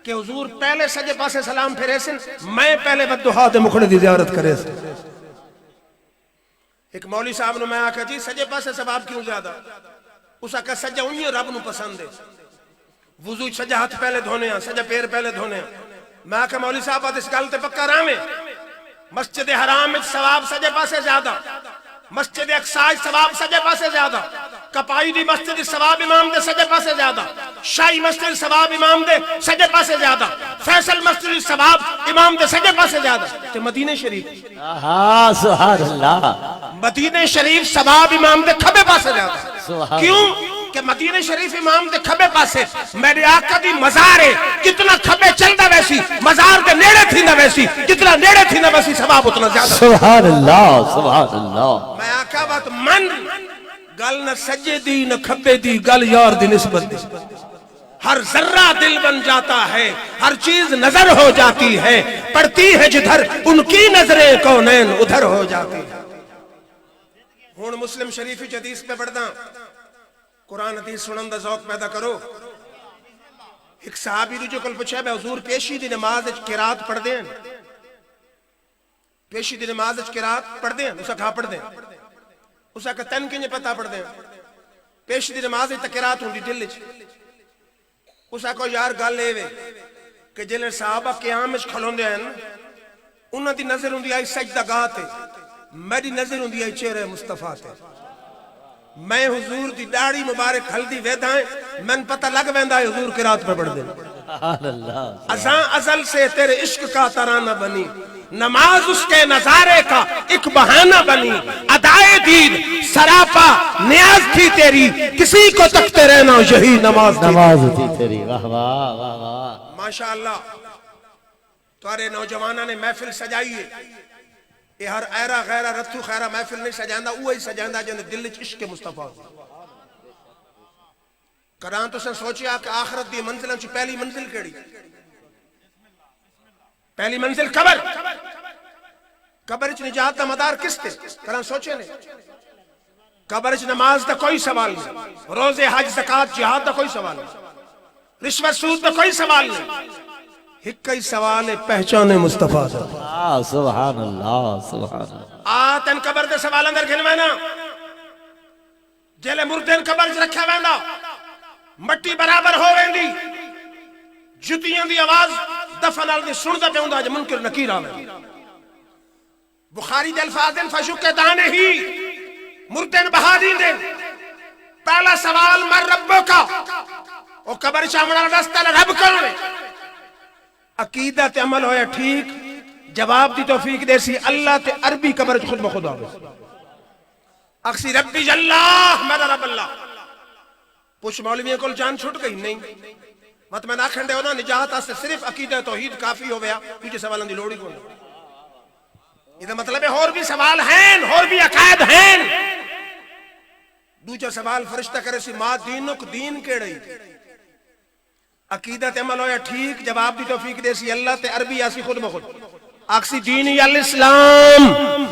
کہ حضور پہلے سجے پاسے سلام پھرے سن میں پہلے بددہا دے مکھڑے دی زیارت کرے سن ایک مولی صاحب نے میں آکھا جی سجے پاسے ثواب کیوں زیادہ اس آکھا سجا انہی رب نو پسند ہے وضو سجا ہاتھ پہلے دھونے ہیں سجا پیر پہلے دھونے ہیں میں آکھا مولی صاحب آدھ اس گلتے پکا رامے مسجد حرام میں ثواب سجے پاسے زیادہ مسجد اقصاء ثواب سجے پاسے زیادہ کپائی دی مسجد ثواب امام دے سجے پاسے زیادہ شاہی مسجد ثواب امام دے سجے پاسے زیادہ فیصل مسجد ثواب امام دے سجے پاسے زیادہ تے مدینہ شریف سبحان اللہ مدینہ شریف ثواب امام دے کھبے پاسے زیادہ کیوں کہ مدینہ شریف امام دے کھبے پاسے میرے آقا دی مزار ہے کتنا کھبے چل دا ویسی مزار دے نیڑے تھی نہ ویسی کتنا نیڑے تھی نہ ویسی ثواب اتنا زیادہ سبحان اللہ سبحان اللہ میں آقا بات من گل نہ سجے دی نہ کھبے دی گل یار دی نسبت دی ہر ذرہ دل بن جاتا ہے ہر چیز نظر ہو جاتی ہے پڑتی ہے جدھر ان کی نظریں کونین ادھر ہو جاتی ہے ہون مسلم شریفی حدیث پہ پڑھتا قرآن حدیث سنن دا ذوق پیدا کرو ایک صحابی جو کل پوچھا ہے حضور پیشی دی نماز قرات پڑھ دیں پیشی دی نماز قرات پڑھ دیں اسا کہا پڑھ دیں اسا کہ تن کنجے پتا پڑھ دیں پیشی دی نماز قرات ہوں دی دل اسا کو یار گل لے وے کہ جلے صحابہ قیام وچ کھلوندے ہیں انہاں دی نظر ہوندی آئی سجدہ گاہ تے میری نظر ہوندی آئی چہرے مصطفیٰ تے میں حضور دی داڑھی مبارک ہلدی ویدھاں من پتہ لگ ویندا ہے حضور قرات پہ پڑھ دیں. سبحان اللہ. ازاں ازل سے تیرے عشق کا ترانہ بنی, نماز اس کے نظارے کا ایک بہانہ بنی, ادائے دید سراپا نیاز تھی تیری, کسی کو تکتے رہنا یہی نماز تھی. نماز تھی تیری. واہ واہ واہ واہ. ماشاءاللہ تارے نوجوانہ نے محفل سجائی ہے. یہ ہر ایرا غیرہ رتھو خیرہ محفل نہیں سجاندہ, وہی سجاندہ جن دل وچ عشق مصطفیٰ. کران تو سن سوچیا کہ آخرت دی منزلوں چ پہلی منزل کیڑی؟ پہلی منزل قبر. قبر چ نجات دا مدار کس تے؟ کران سوچے نے. قبر چ نماز دا کوئی سوال نہیں, روزے حج زکات جہاد دا کوئی سوال نہیں, رشوت سود دا کوئی سوال نہیں. ایک ہی سوال ہے پہچانے مصطفیٰ دا. سبحان اللہ سبحان اللہ. آتن قبر دے سوال اندر گھنوینا, جیلے مردین قبر چ رکھا ویندا, مٹی برابر ہو ویندی, جتیاں دی آواز دفن آل دی سندا پہ ہوندا جو منکر نکیر آوے. بخاری دے الفاظ دن فشک دانے ہی مردین بہا دین. پہلا سوال مر ربو کا, او قبر چامنا رستہ رب کرنے. عقیدہ تے عمل ہویا ٹھیک, جواب دی توفیق دے سی اللہ تے عربی قبر خود بخود آوے. اکسی ربی جللہ میرا رب اللہ. پوچھ مولویوں کو جان چھوٹ گئی نہیں, مت میں ناکھن دے ہونا نجات آستے صرف عقیدہ توحید کافی ہو گیا, تجھے سوالان دی لوڑی کو نہیں. یہ مطلب ہے اور بھی سوال ہیں, اور بھی عقائد ہیں. دوجہ سوال فرشتہ کرے سی ما دینک دین کے رہی, عقیدت عمل ہویا ٹھیک, جواب دی توفیق دے سی اللہ تے عربی آسی خود بخود. آکسی دینی الاسلام,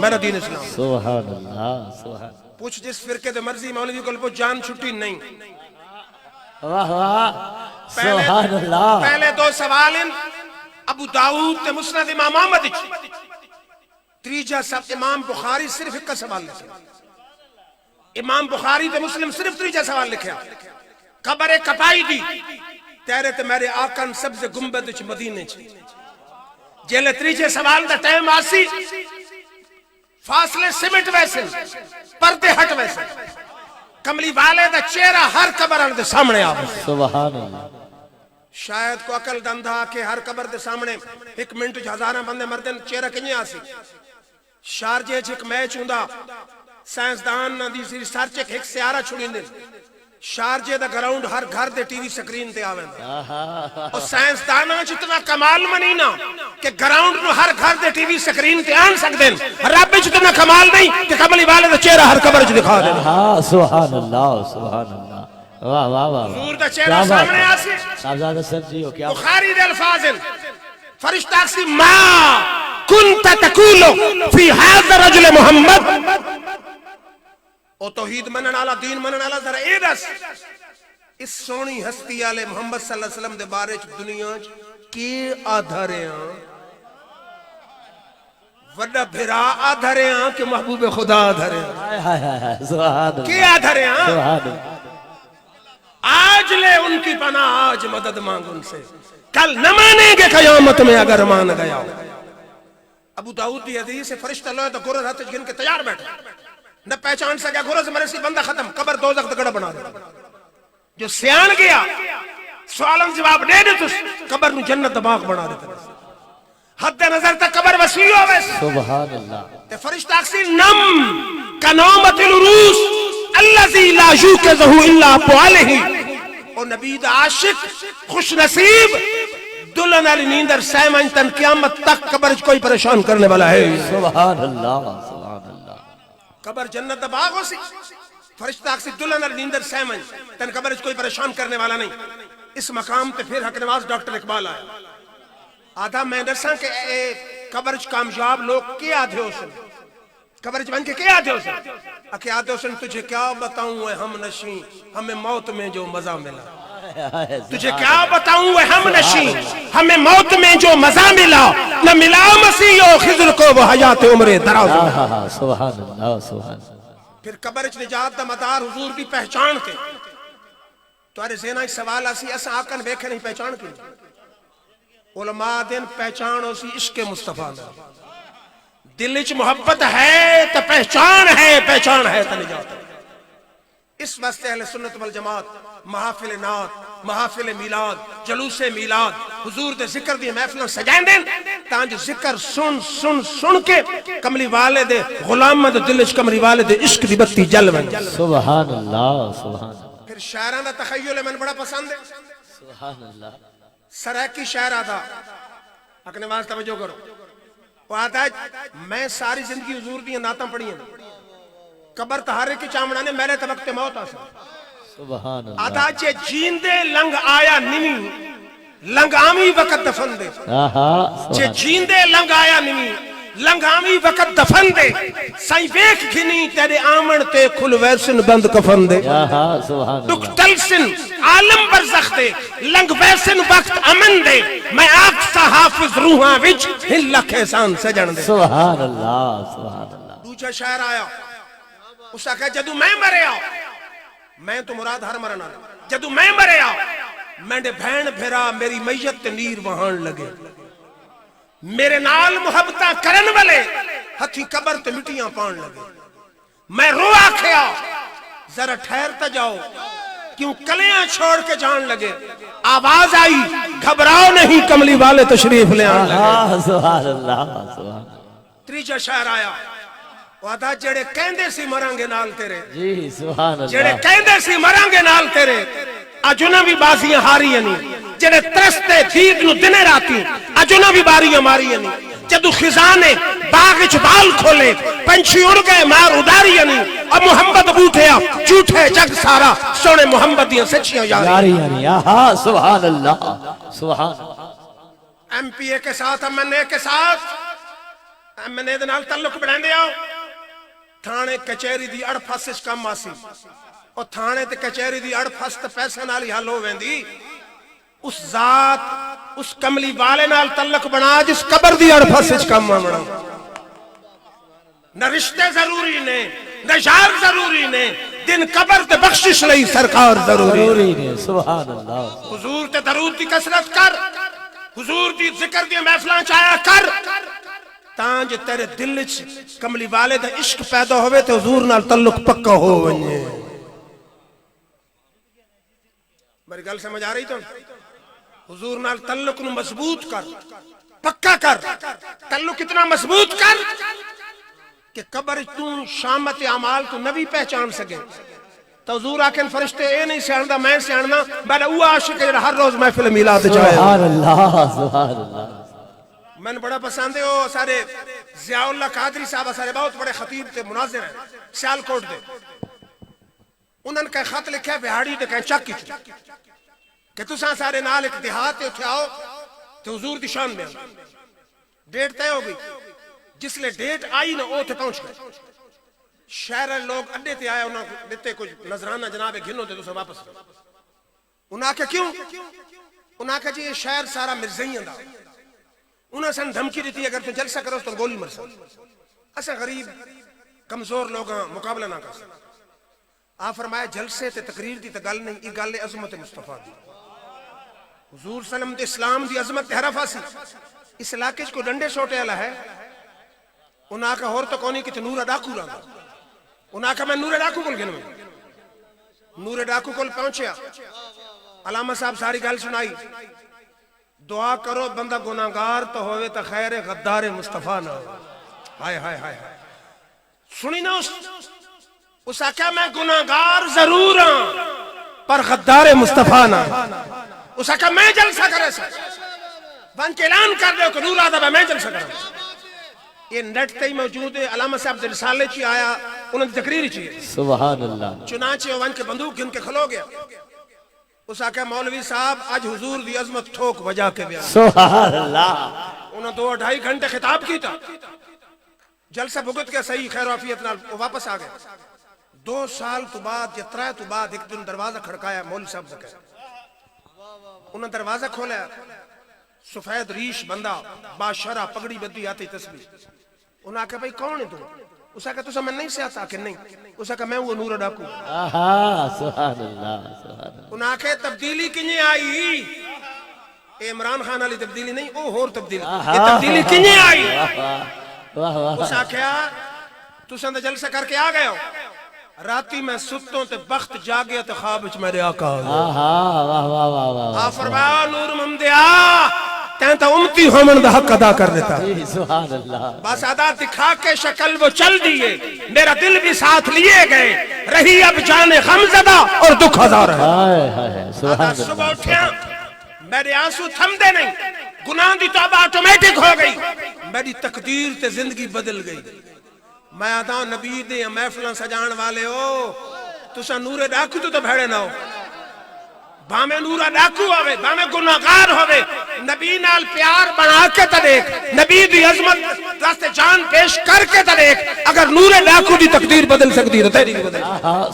میرا دین اسلام. سبحان اللہ سبحان. پوچھ جس فرقے دے مرضی مولوی کو لپو جان چھٹی نہیں. واہ واہ سبحان اللہ. پہلے دو سوال ابو داؤد تے مسند امام احمد, تریجہ سب امام بخاری صرف ایک کا سوال لکھا. امام بخاری تے مسلم صرف تریجہ سوال لکھا. قبر کپائی دی تیرے تے میرے آقن سبز گنبد چ مدینے چ. جیلے تریجہ سوال دا ٹائم آسی, فاصلے سمٹ ویسے, پردے ہٹ ویسے, کملی والے دا چہرہ ہر قبر دے سامنے آوے. سبحان اللہ. شاید کو عقل دندھا کہ ہر قبر دے سامنے ایک منٹ ہزاراں بندے مردن چہرہ کنجے آسی. شارجے ایک میچ ہوندا, سائنسدان دی ریسرچ ایک سیارہ چھڑین دے. شارجے دا گراؤنڈ ہر گھر دے ٹی وی سکرین تے آویں. اور سائنسداناں جتنا کمال منینا کہ گراؤنڈ نو ہر گھر دے ٹی وی سکرین تے آن سکدے, رب جتنا کمال نہیں کہ کملی والے دا چہرہ ہر قبر چ دکھا دے. سبحان اللہ سبحان اللہ. واہ واہ واہ. حضور دا چہرہ سامنے آسی. صاحبزادہ صاحب جی ہو کیا بخاری دے الفاظ فرشتہ سی ما کنت تقولو فی ھذا الرجل محمد. او توحید منن والا دین منن والا ذرا اے دس, اس سونی ہستی والے محمد صلی اللہ علیہ وسلم دے بارے چ دنیا چ کی آدھاریاں, وڈا بھرا آدھاریاں کہ محبوب خدا آدھاریاں. سبحان کی آدھاریاں, سبحان اللہ. آج لے ان کی پناہ, آج مدد مانگ ان سے, کل نہ مانیں گے قیامت میں اگر مان گیا. ابو داؤد دی حدیث سے فرشتہ لوہے تو گرز ہاتھ گن کے تیار بیٹھا, نہ پہچان سکیا گرز مرے سی بندہ ختم, قبر دوزخ دگڑا بنا دے. جو سیان گیا سوالوں جواب دے دے تو قبر نو جنت دماغ بنا دے. حد نظر تک قبر وسیع ہوئے. سبحان اللہ. تے فرشتہ اکسی نم کنومت الروس اللذی لا یوکزہ الا پوالہی. اور نبی دا عاشق خوش نصیب دلہن علی نیندر سیمن تن قیامت تک قبر کوئی پریشان کرنے والا ہے. سبحان اللہ سبحان اللہ. قبر جنت دا باغ ہو سی, فرشتہ اکسی دلہن علی نیندر سیمن تن قبر کوئی پریشان کرنے والا نہیں. اس مقام تے پھر حق نواز ڈاکٹر اقبال آیا. آدھا میں درساں کہ قبر کامیاب لوگ کیا آدھے ہو سن, قبر بن کے کیا آدھے ہو سن, اکھے آدھے ہو سن تجھے کیا بتاؤں اے ہم نشین ہمیں موت میں جو مزہ ملا. تجھے کیا بتاؤں اے ہم نشین ہمیں موت میں جو مزہ ملا, نہ ملا مسیح و خضر کو وہ حیات عمر دراز. سبحان اللہ سبحان. پھر قبر چ نجات دا مدار حضور دی پہچان کے. تمہارے ذہن وچ سوال اسی اساں آکن ویکھے نہیں پہچان کی. علماء دن پہچان ہو سی عشق مصطفیٰ میں, دل وچ محبت ہے تو پہچان ہے, پہچان ہے تو نجات ہے. اس واسطے اہل سنت والجماعت محافل نعت، محافل میلاد، جلوس میلاد، حضور دے ذکر دی محفلاں سجائیں دین تاں جو ذکر سن سن سن کے کملی والے دے غلاماں دے دل وچ کملی والے دے عشق دی بتی جل ون۔ سبحان اللہ سبحان اللہ۔ پھر شاعراں دا تخیل میں بڑا پسند ہے۔ سبحان اللہ۔ سرائکی شاعر آتا اپنے واسطے توجہ کرو، وہ آتا ہے میں ساری زندگی حضور دی نعتاں پڑھی ہیں، قبر تہارے کی چامڑا نے میرے وقت موت آسا سبحان اللہ۔ آتا چے جیندے لنگ آیا نمی لنگ آمی وقت دفن دے، چے جیندے لنگ آیا نمی لنگ آمی وقت دفن دے، سائیں ویک گھنی تیرے آمن تے کھل ویسن بند کفن دے، دکھ تلسن عالم برزخ دے لنگ ویسن وقت امن دے، میں آپ سا حافظ روحاں وچ ہن لکھ احسان سجن دے۔ سبحان اللہ سبحان اللہ۔ دوجا شاعر آیا، اس آکھا جدو میں مرے آؤ، میں تو مراد ہر مرنا، جدو میں مرے آؤ میں نے بھین بھیرا میری میت نیر وہان لگے، میرے نال محبتہ کرن والے ہتھی قبر تے مٹیاں پان لگے، میں رو آکھیا ذرا ٹھہرتا جاؤ کیوں کلیاں چھوڑ کے جان لگے، آواز آئی گھبراؤ نہیں کملی والے تشریف لے آن لگے۔ سبحان اللہ سبحان اللہ۔ تریجا شاعر آیا، وعدہ جڑے کہندے سی مرانگے نال تیرے، جی سبحان اللہ۔ جڑے کہندے سی مرانگے نال تیرے اجنا بھی بازیاں ہاری نہیں، جڑے ترستے تھیک نو دنے راتی اجنا بھی باریاں ماری نہیں، جدو خزانے باغ بال کھولے پنچھی اڑ گئے مار اداری نہیں، اب محمد بوٹھیا جھوٹے جگ سارا سونے محمد دیاں سچیاں یاری نہیں۔ سبحان اللہ سبحان اللہ۔ ایم پی اے کے ساتھ ایم این اے کے ساتھ ایم این اے دنال تعلق بڑھائیں دیا، تھانے کچھری دی اڑ پھاسش کم آسی، اور تھانے تے کچھری دی اڑ پھاس تے پیسے نالی حل ہو ویندی، اس ذات اس کملی والے نال تعلق بنا جس قبر دی اڑ پھاسش کم آمڑا۔ نہ رشتے ضروری نے، نہ یار ضروری نے، دن قبر تے بخشش لئی سرکار ضروری نے۔ سبحان اللہ۔ حضور تے درود دی کثرت کر، حضور دی ذکر دی محفلاں چایا کر، تاں جو تیرے دل وچ کملی والے دا عشق پیدا ہوئے تے حضور نال تعلق پکا ہو ونجے۔ میری گل سمجھ آ رہی تو حضور نال تعلق نو مضبوط کر، پکا کر، تعلق اتنا مضبوط کر کہ قبر تو شامت اعمال تو نبی پہچان سکے۔ تو حضور آکھن فرشتے اے نہیں سیاندہ میں سیاندہ، میں وہ عاشق ہے ہر روز محفل میلاد جائے۔ سبحان اللہ سبحان اللہ۔ میں نے بڑا پسند ہے وہ سارے ضیاء اللہ قادری صاحب سارے بہت بڑے خطیب تے مناظر ہیں سیالکوٹ دے، انہوں نے کہیں خط لکھا ہے بہاڑی تے کہیں چاکی چھو کہ تساں سارے نال ایک دیہات اٹھے آؤ تے حضور دی شان میں ڈیٹ طے ہو گئی، جس لئے ڈیٹ آئی نہ وہ تے پہنچ گئے، شہر لوگ اڈے تے آئے، انہوں نے دیتے کچھ نظرانہ جناب گھنو تے تساں واپس گئے، انہوں نے کہا کیوں؟ انہوں نے کہا جی یہ شہر سارا مرزائیاں دا، انہوں نے دھمکی دیتی اگر تو جلسہ کرو تو گولی مرسا، ایسا غریب کمزور لوگاں مقابلہ نہ کر سکتا۔ آپ فرمایا جلسے تے تقریر دی تے گل نہیں، یہ گل عظمت مصطفیٰ دی، حضور صلی اللہ علیہ وسلم دے اسلام دی عظمت حرف آسی، اس علاقے کو ڈنڈے سوٹے والا ہے، انہاں کا ہور تو کونی کہ نور ڈاکو رہا، انہاں کا میں نور ڈاکو کل گھنوں، نور ڈاکو کل پہنچیا، علامہ صاحب ساری گل سنائی، دعا کرو بندہ گناہگار تو ہوئے تو خیر غدار مصطفیٰ نہ ہو، ہائے ہائے ہائے سنی نا اس آکھا میں گناہگار ضرور ہاں پر غدار مصطفیٰ نہ، اس آکھا میں جلسہ کرے سا بان کے اعلان کر دے کہ نور آدھا میں جلسہ کرے، یہ نیٹ تے ہی موجود ہے، علامہ صاحب دے رسالے چی آیا، انہوں نے تقریر چی سبحان اللہ، چنانچہ وان کے بندوق گن کے کھلو گیا، اس آکھا مولوی صاحب آج حضور دی عظمت ٹھوک بجا کے بیان، سبحان اللہ، انہوں 2-2.5 گھنٹے خطاب کی تھا، جلسہ بھگت کے صحیح خیر و عافیت نال واپس آ گئے، 2 سال تو بعد یا 3 تو بعد ایک دن دروازہ کھڑکایا، مولوی صاحب سے کہا، انہوں نے دروازہ کھولا، سفید ریش بندہ باشرہ پگڑی بدی آتی تسبیح، انہوں نے کہا بھئی کون ہے تو؟ اس نے کہا تو سمجھ نہیں سے آتا کہ نہیں، اس نے کہا میں وہ نور ڈاکو، سبحان اللہ سبحان اللہ، انہوں نے کہا تبدیلی کنی آئی، عمران خان علی تبدیلی نہیں، او ہور تبدیلی، یہ تبدیلی کنی آئی، اس نے کہا تو سندھ جلسہ کر کے آ گئے ہو، راتی میں ستوں تے بخت جاگیا تے خواب وچ میرے آقا آ گئے واہ واہ واہ واہ واہ آ فرمایا نور محمدیا تین تا امتی ہومن دا حق ادا کر دیتا جی سبحان اللہ بس ادا دکھا کے شکل وہ چل دیے میرا دل بھی ساتھ لیے گئے رہی اب جان غم زدہ اور دکھ ہزار ہے ہائے ہائے سبحان صبح اللہ اٹھیا میرے آنسو تھم دے نہیں گناہ دی توبہ آٹومیٹک ہو گئی میری تقدیر تے زندگی بدل گئی میں آدھا نبی دے محفلیں سجان والے ہو تسا نور ڈاکو تو بھیڑے نہ ہو بامے نورا ڈاکو ہوئے بامے گناہگار ہوئے نبی نال پیار بنا کے تا دیکھ نبی دی عظمت راست جان پیش کر کے تا دیکھ اگر نور ڈاکو دی تقدیر بدل سکتی تو تیری بھی بدل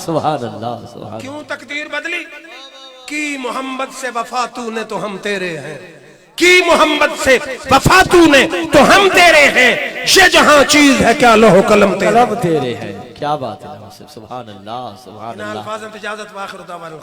سبحان اللہ سبحان کیوں تقدیر بدلی کی محمد سے وفا تو نے تو ہم تیرے ہیں کی محمد سے وفا تو نے تو ہم تیرے ہیں یہ جہاں چیز ہے کیا لوح قلم قلم تیرے ہیں کیا بات ہے سبحان اللہ سبحان اللہ اللہ الفاظ اجازت واخر دعوانا